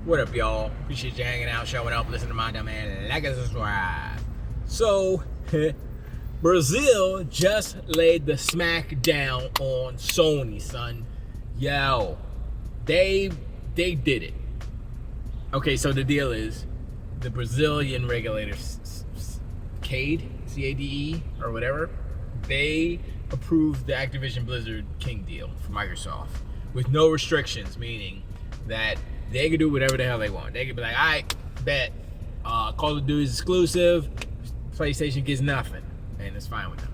What up, y'all? Appreciate you hanging out, showing up, listening to my dumb man. Like and subscribe. So, Brazil just laid the smack down on Sony, son. Yo, they did it. Okay, so the deal is, the Brazilian regulators, CADE, C-A-D-E, or whatever, they approved the Activision Blizzard King deal for Microsoft with no restrictions, meaning that they can do whatever the hell they want. They could be like, all right, bet, Call of Duty is exclusive, PlayStation gets nothing, and it's fine with them.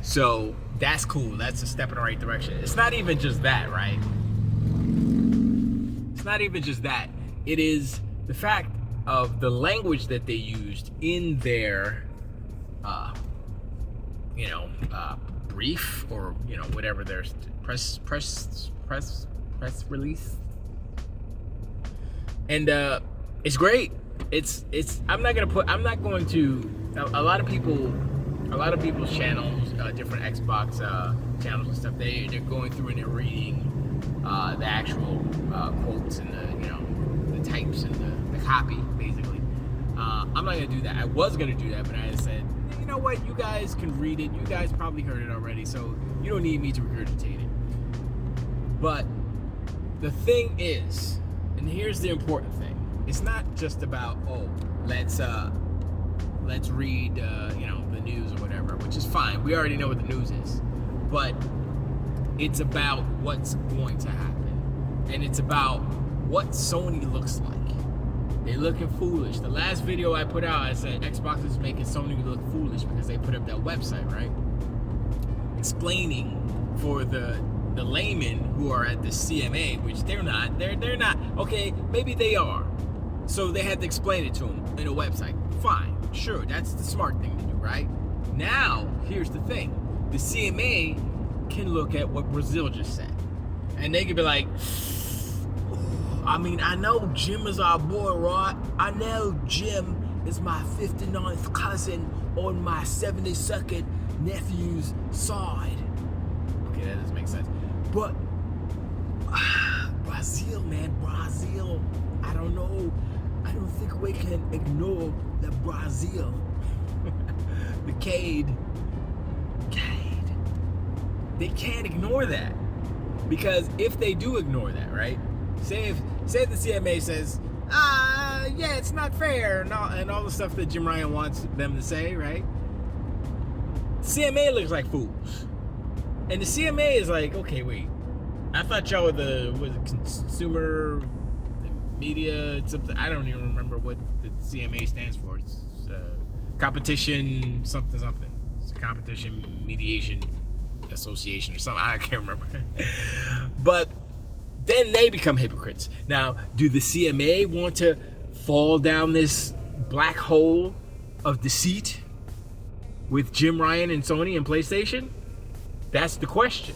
So that's cool. That's a step in the right direction. It's not even just that, right? It's not even just that. It is the fact of the language that they used in their, brief, or whatever their press release. And it's great. It's I'm not going to a lot of people's channels, different Xbox channels and stuff, they're going through and they're reading the actual quotes and the types and the copy, basically. I'm not gonna do that. I was gonna do that, but I said, you know what, you guys can read it. You guys probably heard it already, so you don't need me to regurgitate it. But the thing is, and here's the important thing, it's not just about, let's read the news or whatever, which is fine. We already know what the news is. But it's about what's going to happen. And it's about what Sony looks like. They're looking foolish. The last video I put out, I said Xbox is making Sony look foolish because they put up that website, right? Explaining for the laymen who are at the CMA, which they're not. They're not. Okay, maybe they are. So they had to explain it to them in a website. Fine, sure, that's the smart thing to do, right? Now, here's the thing. The CMA can look at what Brazil just said. And they could be like, I know Jim is our boy, right? I know Jim is my 59th cousin on my 72nd nephew's side. Okay, that doesn't make sense. But Brazil, I don't know. I don't think we can ignore the Brazil. The CADE. They can't ignore that. Because if they do ignore that, right? Say the CMA says, yeah, it's not fair, and all the stuff that Jim Ryan wants them to say, right? CMA looks like fools. And the CMA is like, okay, wait. I thought y'all were was it consumer media, something. I don't even remember what the CMA stands for. It's competition something. It's a competition mediation association or something. I can't remember. But then they become hypocrites. Now, do the CMA want to fall down this black hole of deceit with Jim Ryan and Sony and PlayStation? That's the question.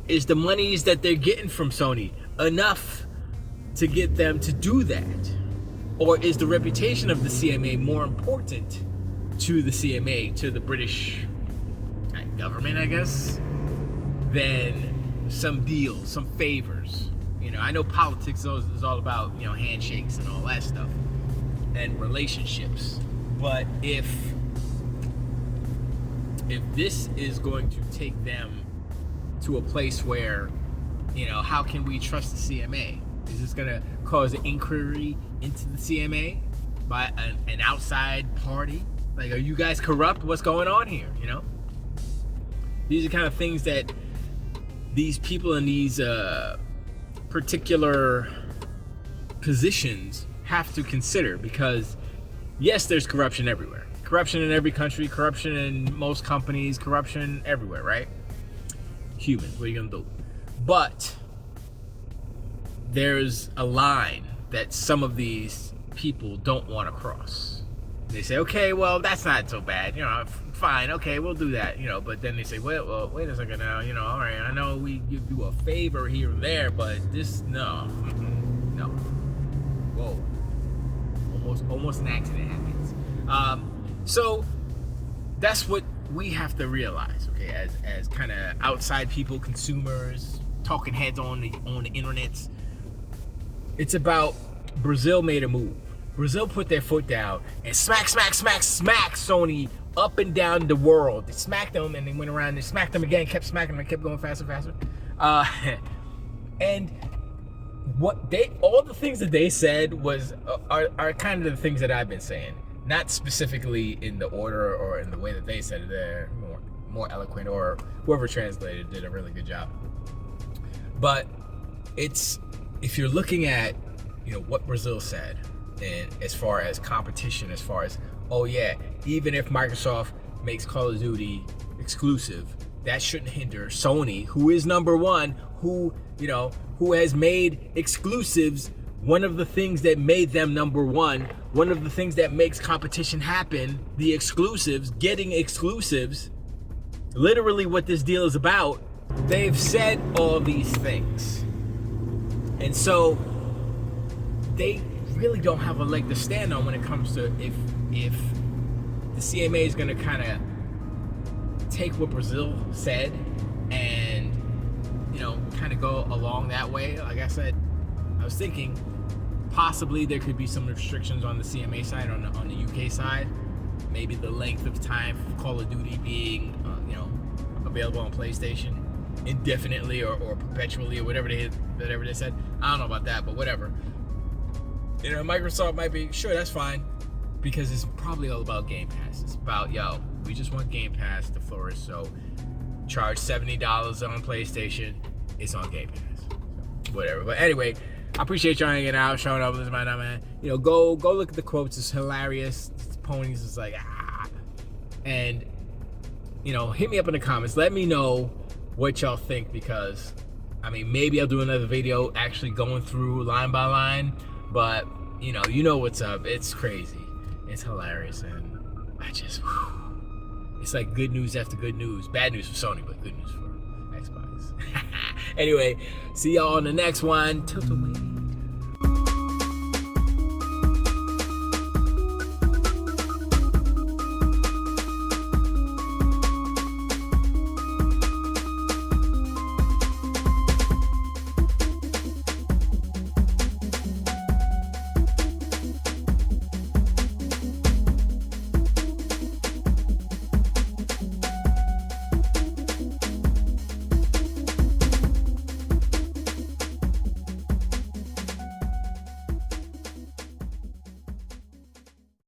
Is the monies that they're getting from Sony enough to get them to do that? Or is the reputation of the CMA more important to the CMA, to the British government, I guess, than some deals, some favors? I know politics is all about, handshakes and all that stuff and relationships. But if this is going to take them to a place where, how can we trust the CMA? Is this going to cause an inquiry into the CMA by an outside party? Like, are you guys corrupt? What's going on here? These are kind of things that these people in these particular positions have to consider, because yes, there's corruption everywhere. Corruption in every country, corruption in most companies, corruption everywhere, right? Humans, what are you gonna do? But there's a line that some of these people don't want to cross. They say, okay, well, that's not so bad, fine, okay, we'll do that, but then they say, well, wait a second now, all right, I know we give you a favor here and there, but this, no, whoa, almost an accident happens. So that's what we have to realize, okay, as kind of outside people, consumers, talking heads on the internet. It's about Brazil made a move. Brazil put their foot down and smack Sony up and down the world. They smacked them and they went around and smacked them again, kept smacking them, and kept going faster. And all the things that they said are kind of the things that I've been saying. Not specifically in the order or in the way that they said it. They're more eloquent, or whoever translated did a really good job. But if you're looking at, what Brazil said, and as far as competition, as far as, oh yeah, even if Microsoft makes Call of Duty exclusive, that shouldn't hinder Sony, who is number one, who has made exclusives one of the things that made them number one, one of the things that makes competition happen, the exclusives, getting exclusives, literally what this deal is about. They've said all these things. And so they really don't have a leg to stand on when it comes to if the CMA is going to kind of take what Brazil said and kind of go along that way. Like I said, I was thinking possibly there could be some restrictions on the CMA side, on the UK side. Maybe the length of time for Call of Duty being available on PlayStation indefinitely or perpetually or whatever they said. I don't know about that, but whatever. Microsoft might be, sure, that's fine, because it's probably all about Game Pass. It's about, we just want Game Pass to flourish, so charge $70 on PlayStation, it's on Game Pass. So, whatever. But anyway, I appreciate y'all hanging out, showing up, listening to my man. Go look at the quotes. It's hilarious. Ponies is like, and hit me up in the comments. Let me know what y'all think, because maybe I'll do another video actually going through line by line, but you know what's up. It's crazy. It's hilarious, and it's like good news after good news. Bad news for Sony, but good news for Xbox. Anyway, see y'all on the next one. Tilt away.